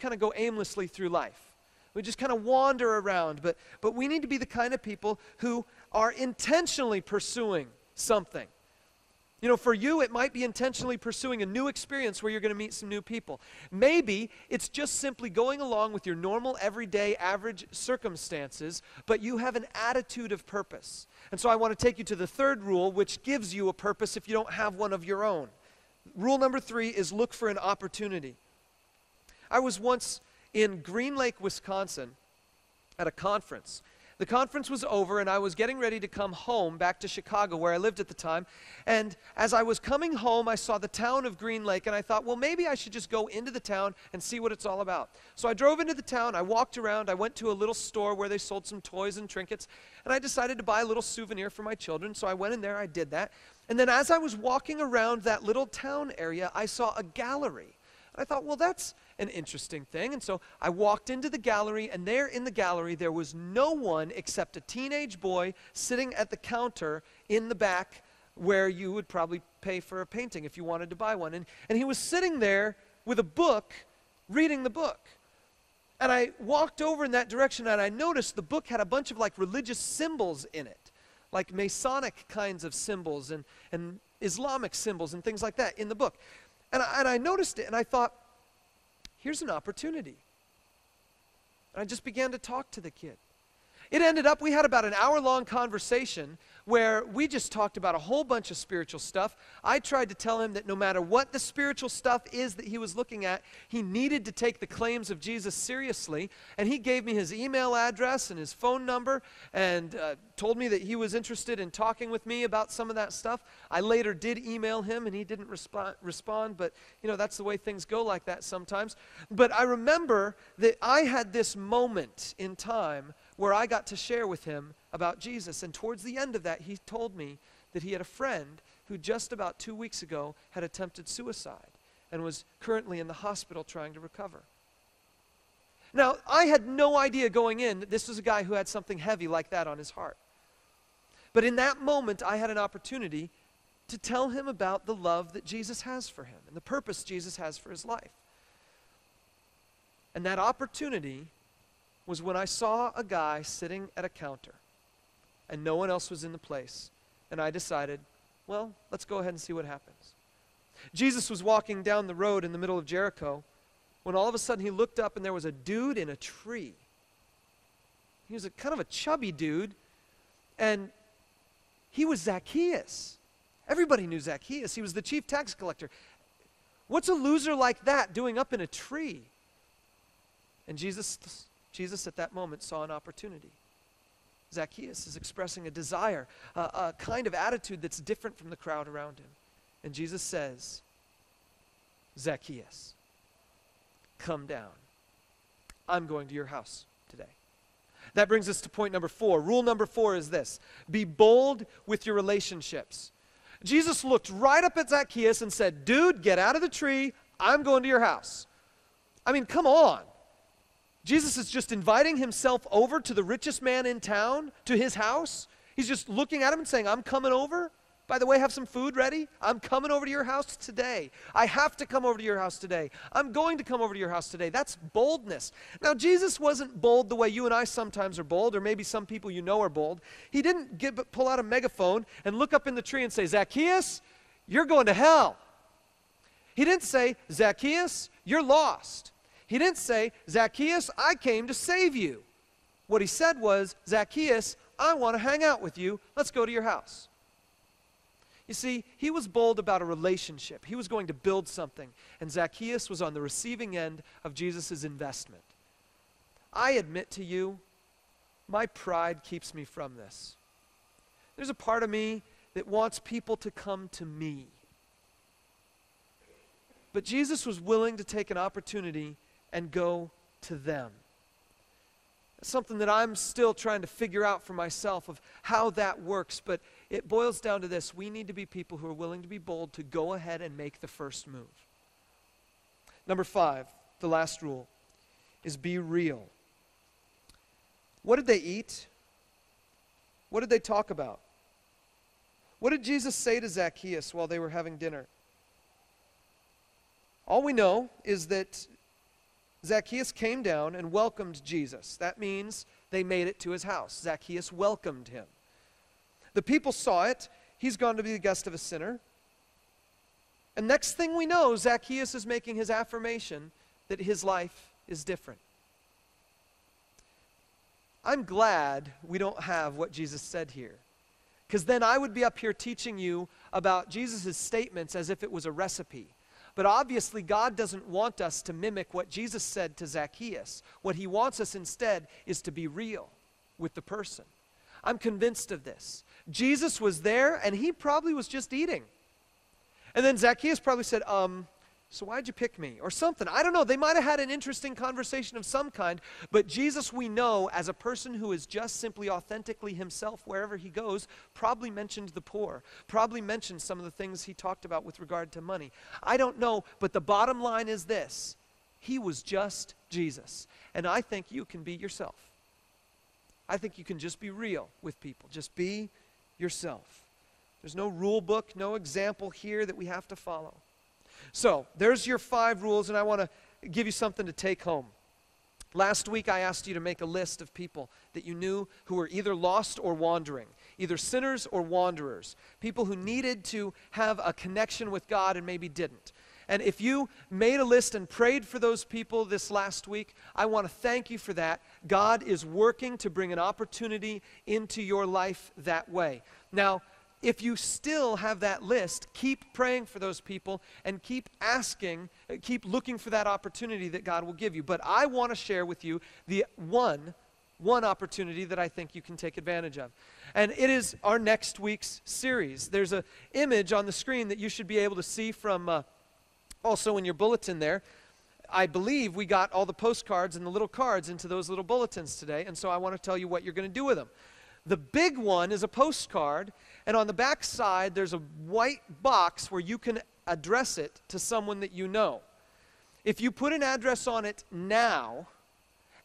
kind of go aimlessly through life. We just kind of wander around, but we need to be the kind of people who are intentionally pursuing something. You know, for you, it might be intentionally pursuing a new experience where you're going to meet some new people. Maybe it's just simply going along with your normal, everyday, average circumstances, but you have an attitude of purpose. And so I want to take you to the third rule, which gives you a purpose if you don't have one of your own. Rule number 3 is look for an opportunity. I was once in Green Lake, Wisconsin, at a conference. The conference was over, and I was getting ready to come home back to Chicago, where I lived at the time. And as I was coming home, I saw the town of Green Lake, and I thought, well, maybe I should just go into the town and see what it's all about. So I drove into the town, I walked around, I went to a little store where they sold some toys and trinkets, and I decided to buy a little souvenir for my children. So I went in there, I did that. And then as I was walking around that little town area, I saw a gallery. I thought, well, that's an interesting thing. And so I walked into the gallery, and there in the gallery, there was no one except a teenage boy sitting at the counter in the back where you would probably pay for a painting if you wanted to buy one. And he was sitting there with a book, reading the book. And I walked over in that direction, and I noticed the book had a bunch of like religious symbols in it, like Masonic kinds of symbols and Islamic symbols and things like that in the book. And I noticed it, and I thought, here's an opportunity. And I just began to talk to the kid. It ended up, we had about an hour-long conversation where we just talked about a whole bunch of spiritual stuff. I tried to tell him that no matter what the spiritual stuff is that he was looking at, he needed to take the claims of Jesus seriously. And he gave me his email address and his phone number and told me that he was interested in talking with me about some of that stuff. I later did email him, and he didn't respond, but you know, that's the way things go like that sometimes. But I remember that I had this moment in time where I got to share with him about Jesus. And towards the end of that, he told me that he had a friend who just about 2 weeks ago had attempted suicide and was currently in the hospital trying to recover. Now, I had no idea going in that this was a guy who had something heavy like that on his heart. But in that moment, I had an opportunity to tell him about the love that Jesus has for him and the purpose Jesus has for his life. And that opportunity was when I saw a guy sitting at a counter and no one else was in the place. And I decided, well, let's go ahead and see what happens. Jesus was walking down the road in the middle of Jericho when all of a sudden he looked up and there was a dude in a tree. He was a kind of a chubby dude, and he was Zacchaeus. Everybody knew Zacchaeus. He was the chief tax collector. What's a loser like that doing up in a tree? And Jesus at that moment saw an opportunity. Zacchaeus is expressing a desire, a kind of attitude that's different from the crowd around him. And Jesus says, Zacchaeus, come down. I'm going to your house today. That brings us to point number 4. Rule number 4 is this: be bold with your relationships. Jesus looked right up at Zacchaeus and said, dude, get out of the tree. I'm going to your house. I mean, come on. Jesus is just inviting himself over to the richest man in town, to his house. He's just looking at him and saying, I'm coming over. By the way, have some food ready. I'm coming over to your house today. I have to come over to your house today. I'm going to come over to your house today. That's boldness. Now, Jesus wasn't bold the way you and I sometimes are bold, or maybe some people you know are bold. He didn't pull out a megaphone and look up in the tree and say, Zacchaeus, you're going to hell. He didn't say, Zacchaeus, you're lost. He didn't say, Zacchaeus, I came to save you. What he said was, Zacchaeus, I want to hang out with you. Let's go to your house. You see, he was bold about a relationship. He was going to build something, and Zacchaeus was on the receiving end of Jesus' investment. I admit to you, my pride keeps me from this. There's a part of me that wants people to come to me. But Jesus was willing to take an opportunity and go to them. It's something that I'm still trying to figure out for myself of how that works, but it boils down to this: we need to be people who are willing to be bold to go ahead and make the first move. Number 5, the last rule, is be real. What did they eat? What did they talk about? What did Jesus say to Zacchaeus while they were having dinner? All we know is that Zacchaeus came down and welcomed Jesus. That means they made it to his house. Zacchaeus welcomed him. The people saw it. He's gone to be the guest of a sinner. And next thing we know, Zacchaeus is making his affirmation that his life is different. I'm glad we don't have what Jesus said here, because then I would be up here teaching you about Jesus' statements as if it was a recipe. But obviously, God doesn't want us to mimic what Jesus said to Zacchaeus. What he wants us instead is to be real with the person. I'm convinced of this. Jesus was there, and he probably was just eating. And then Zacchaeus probably said, so why'd you pick me? Or something. I don't know. They might have had an interesting conversation of some kind, but Jesus, we know, as a person who is just simply authentically himself wherever he goes, probably mentioned the poor, probably mentioned some of the things he talked about with regard to money. I don't know, but the bottom line is this. He was just Jesus. And I think you can be yourself. I think you can just be real with people. Just be yourself. There's no rule book, no example here that we have to follow. So, there's your 5 rules, and I want to give you something to take home. Last week, I asked you to make a list of people that you knew who were either lost or wandering, either sinners or wanderers, people who needed to have a connection with God and maybe didn't. And if you made a list and prayed for those people this last week, I want to thank you for that. God is working to bring an opportunity into your life that way. Now, if you still have that list, keep praying for those people and keep asking, keep looking for that opportunity that God will give you. But I want to share with you the one opportunity that I think you can take advantage of. And it is our next week's series. There's an image on the screen that you should be able to see from also in your bulletin there. I believe we got all the postcards and the little cards into those little bulletins today, and so I want to tell you what you're going to do with them. The big one is a postcard, and on the back side, there's a white box where you can address it to someone that you know. If you put an address on it now,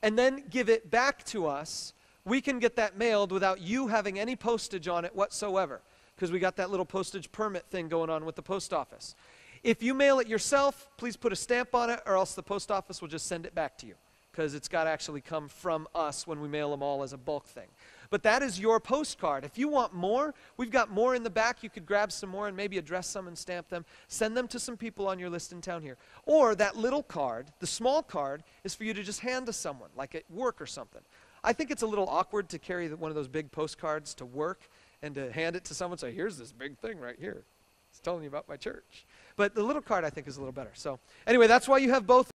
and then give it back to us, we can get that mailed without you having any postage on it whatsoever, because we got that little postage permit thing going on with the post office. If you mail it yourself, please put a stamp on it, or else the post office will just send it back to you, because it's got to actually come from us when we mail them all as a bulk thing. But that is your postcard. If you want more, we've got more in the back. You could grab some more and maybe address some and stamp them. Send them to some people on your list in town here. Or that little card, the small card, is for you to just hand to someone, like at work or something. I think it's a little awkward to carry one of those big postcards to work and to hand it to someone and say, here's this big thing right here. It's telling you about my church. But the little card, I think, is a little better. So anyway, that's why you have both.